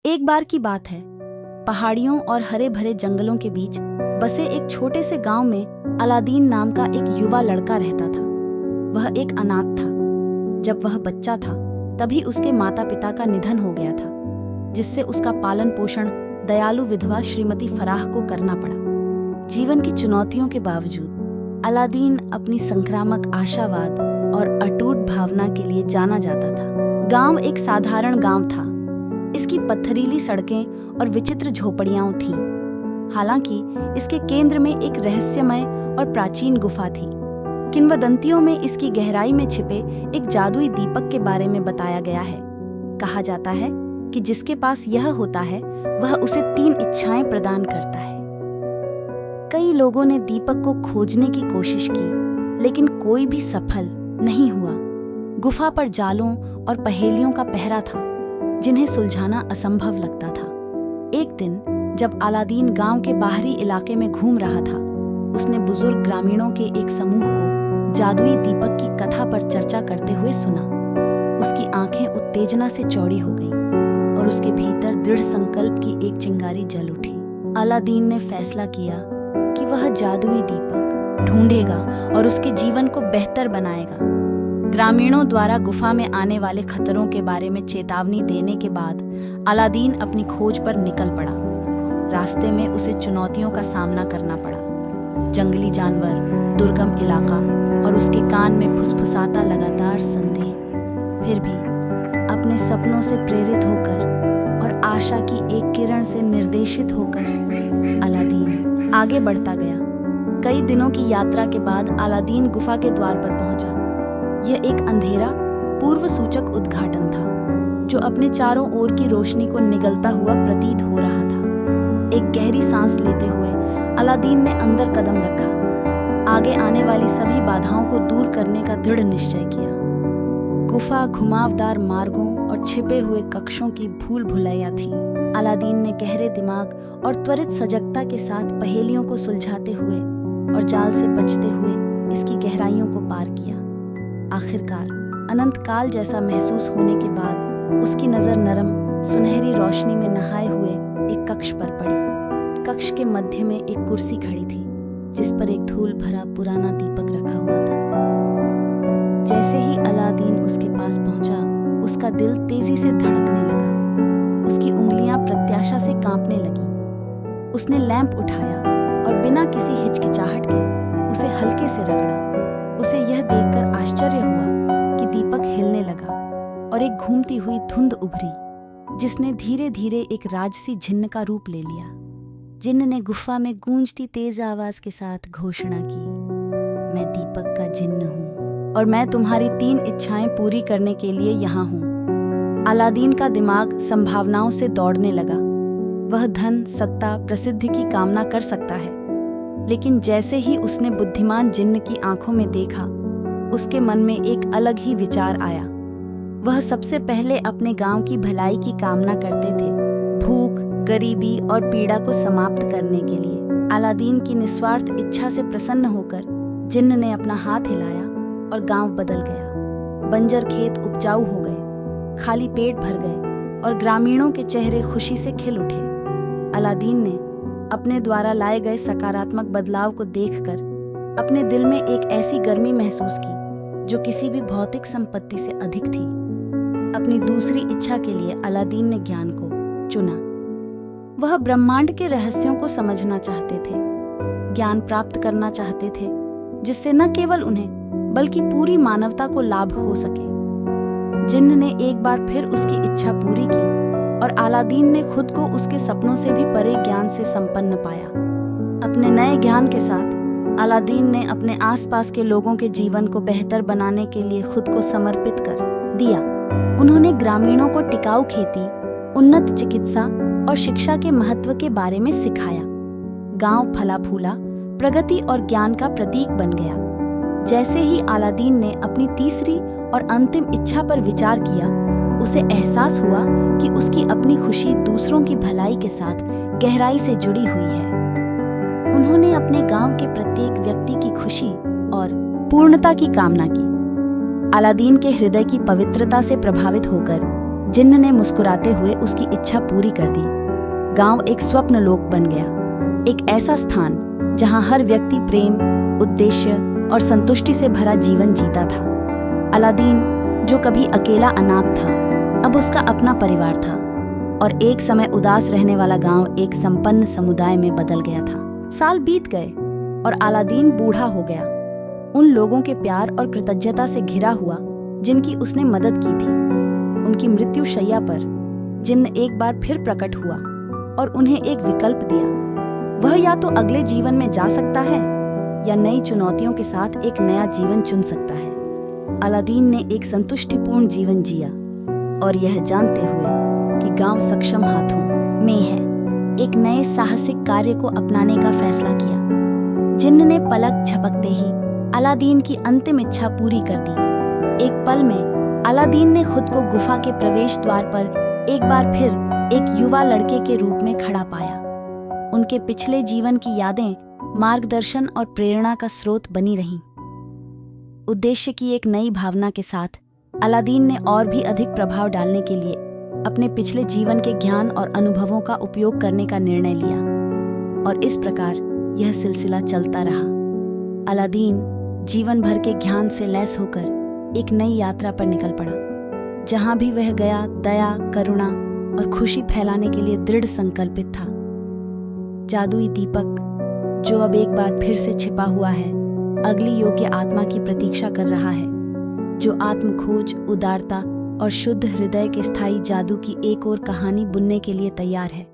एक बार की बात है, पहाड़ियों और हरे भरे जंगलों के बीच बसे एक छोटे से गांव में अलादीन नाम का एक युवा लड़का रहता था। वह एक अनाथ था। जब वह बच्चा था तभी उसके माता पिता का निधन हो गया था, जिससे उसका पालन पोषण दयालु विधवा श्रीमती फराह को करना पड़ा। जीवन की चुनौतियों के बावजूद अलादीन अपनी संक्रामक आशावाद और अटूट भावना के लिए जाना जाता था। गांव एक साधारण गांव था। इसकी पत्थरीली सड़कें और विचित्र झोपड़ियां थीं। हालांकि इसके केंद्र में एक रहस्यमय और प्राचीन गुफा थी। किंवदंतियों में इसकी गहराई में छिपे एक जादुई दीपक के बारे में बताया गया है। कहा जाता है कि जिसके पास यह होता है वह उसे 3 इच्छाएं प्रदान करता है। कई लोगों ने दीपक को खोजने की कोशिश की, लेकिन कोई भी सफल नहीं हुआ। गुफा पर जालों और पहेलियों का पहरा था, जिन्हें सुलझाना असंभव लगता था। एक दिन जब अलादीन गांव के बाहरी इलाके में घूम रहा था, उसने बुजुर्ग ग्रामीणों के एक समूह को जादुई दीपक की कथा पर चर्चा करते हुए सुना। उसकी आंखें उत्तेजना से चौड़ी हो गईं और उसके भीतर दृढ़ संकल्प की एक चिंगारी जल उठी। अलादीन ने फैसला किया कि वह जादुई दीपक ढूंढेगा और उसके जीवन को बेहतर बनाएगा। ग्रामीणों द्वारा गुफा में आने वाले खतरों के बारे में चेतावनी देने के बाद अलादीन अपनी खोज पर निकल पड़ा। रास्ते में उसे चुनौतियों का सामना करना पड़ा। जंगली जानवर, दुर्गम इलाका और उसके कान में फुसफुसाता लगातार संदेह। फिर भी अपने सपनों से प्रेरित होकर और आशा की एक किरण से निर्देशित होकर अलादीन आगे बढ़ता गया। कई दिनों की यात्रा के बाद अलादीन गुफा के द्वार पर पहुंचा। यह एक अंधेरा पूर्व सूचक उद्घाटन था, जो अपने चारों ओर की रोशनी को निगलता हुआ प्रतीत हो रहा था। एक गहरी सांस लेते हुए अलादीन ने अंदर कदम रखा। आगे आने वाली सभी बाधाओं को दूर करने का दृढ़ निश्चय किया। गुफा घुमावदार मार्गों और छिपे हुए कक्षों की भूल भुलैया थी। अलादीन ने गहरे दिमाग और त्वरित सजगता के साथ पहेलियों को सुलझाते हुए और जाल से बचते हुए इसकी गहराइयों को पार किया। आखिरकार अनंत काल जैसा महसूस होने के बाद उसकी नजर नरम सुनहरी रोशनी में नहाए हुए एक कक्ष पर पड़ी। कक्ष के मध्य में एक कुर्सी खड़ी थी, जिस पर एक धूल भरा पुराना दीपक रखा हुआ था। जैसे ही अलादीन उसके पास पहुंचा, उसका दिल तेजी से धड़कने लगा। उसकी उंगलियां प्रत्याशा से कांपने लगीं। उसने लैंप उठाया और बिना किसी हिचकिचाहट के उसे हल्के से रगड़ा। उसे यह देखकर आश्चर्य हुआ कि दीपक हिलने लगा और एक घूमती हुई धुंध उभरी, जिसने धीरे धीरे एक राजसी जिन्न का रूप ले लिया। जिन्न ने गुफा में गूंजती तेज आवाज के साथ घोषणा की, मैं दीपक का जिन्न हूँ और मैं तुम्हारी 3 इच्छाएं पूरी करने के लिए यहाँ हूँ। अलादीन का दिमाग संभावनाओं से दौड़ने लगा। वह धन, सत्ता, प्रसिद्धि की कामना कर सकता है, लेकिन जैसे ही उसने बुद्धिमान जिन्न की आंखों में देखा, उसके मन में एक अलग ही विचार आया। वह सबसे पहले अपने गांव की भलाई की कामना करते थे, भूख, गरीबी और पीड़ा को समाप्त करने के लिए। अलादीन की निस्वार्थ इच्छा से प्रसन्न होकर जिन्न ने अपना हाथ हिलाया और गांव बदल गया। बंजर खेत उपजाऊ हो गए, खाली पेट भर गए और ग्रामीणों के चेहरे खुशी से खिल उठे। अलादीन ने अपने द्वारा लाए गए सकारात्मक बदलाव को देखकर अपने दिल में एक ऐसी गर्मी महसूस की जो किसी भी भौतिक संपत्ति से अधिक थी। अपनी दूसरी इच्छा के लिए अलादीन ने ज्ञान को चुना। वह ब्रह्मांड के रहस्यों को समझना चाहते थे, ज्ञान प्राप्त करना चाहते थे, जिससे न केवल उन्हें बल्कि पूरी मानवता को लाभ हो सके। जिन्न ने एक बार फिर उसकी इच्छा पूरी की और अलादीन ने खुद को उसके सपनों से भी परे ज्ञान से संपन्न पाया। अपने नए ज्ञान के साथ अलादीन ने अपने आसपास के लोगों के जीवन को बेहतर बनाने के लिए खुद को समर्पित कर दिया। उन्होंने ग्रामीणों को टिकाऊ खेती, उन्नत चिकित्सा और शिक्षा के महत्व के बारे में सिखाया। गांव फला फूला, प्रगति और ज्ञान का प्रतीक बन गया। जैसे ही अलादीन ने अपनी तीसरी और अंतिम इच्छा पर विचार किया, उसे एहसास हुआ कि उसकी अपनी खुशी दूसरों की भलाई के साथ गहराई से जुड़ी हुई है। उन्होंने अपने गांव के प्रत्येक व्यक्ति की खुशी और पूर्णता की कामना की। अलादीन के हृदय की पवित्रता से प्रभावित होकर जिन्न ने मुस्कुराते हुए उसकी इच्छा पूरी कर दी। गांव एक स्वप्न लोक बन गया, एक ऐसा स्थान जहां हर व्यक्ति प्रेम, उद्देश्य और संतुष्टि से भरा जीवन जीता था। अलादीन, जो कभी अकेला अनाथ था, अब उसका अपना परिवार था और एक समय उदास रहने वाला गांव एक संपन्न समुदाय में बदल गया था। साल बीत गए और अलादीन बूढ़ा हो गया, उन लोगों के प्यार और कृतज्ञता से घिरा हुआ जिनकी उसने मदद की थी। उनकी मृत्यु शैया पर जिन्न एक बार फिर प्रकट हुआ और उन्हें एक विकल्प दिया। वह या तो अगले जीवन में जा सकता है या नई चुनौतियों के साथ एक नया जीवन चुन सकता है। अलादीन ने एक संतुष्टिपूर्ण जीवन जिया और यह जानते हुए कि गांव सक्षम हाथों में है, एक नए साहसिक कार्य को अपनाने का फैसला किया। जिन्न ने पलक झपकते ही अलादीन की अंतिम इच्छा पूरी कर दी। एक पल में अलादीन ने खुद को गुफा के प्रवेश द्वार पर एक बार फिर एक युवा लड़के के रूप में खड़ा पाया। उनके पिछले जीवन की यादें मार्गदर्शन और प्रेरणा का स्रोत बनी रहीं। उद्देश्य की एक नई भावना के साथ अलादीन ने और भी अधिक प्रभाव डालने के लिए अपने पिछले जीवन के ज्ञान और अनुभवों का उपयोग करने का निर्णय लिया और इस प्रकार यह सिलसिला चलता रहा। अलादीन जीवन भर के ज्ञान से लैस होकर एक नई यात्रा पर निकल पड़ा। जहां भी वह गया, दया, करुणा और खुशी फैलाने के लिए दृढ़ संकल्पित था। जादुई दीपक, जो अब एक बार फिर से छिपा हुआ है, अगली योग्य आत्मा की प्रतीक्षा कर रहा है, जो आत्मखोज, उदारता और शुद्ध हृदय के स्थायी जादू की एक और कहानी बुनने के लिए तैयार है।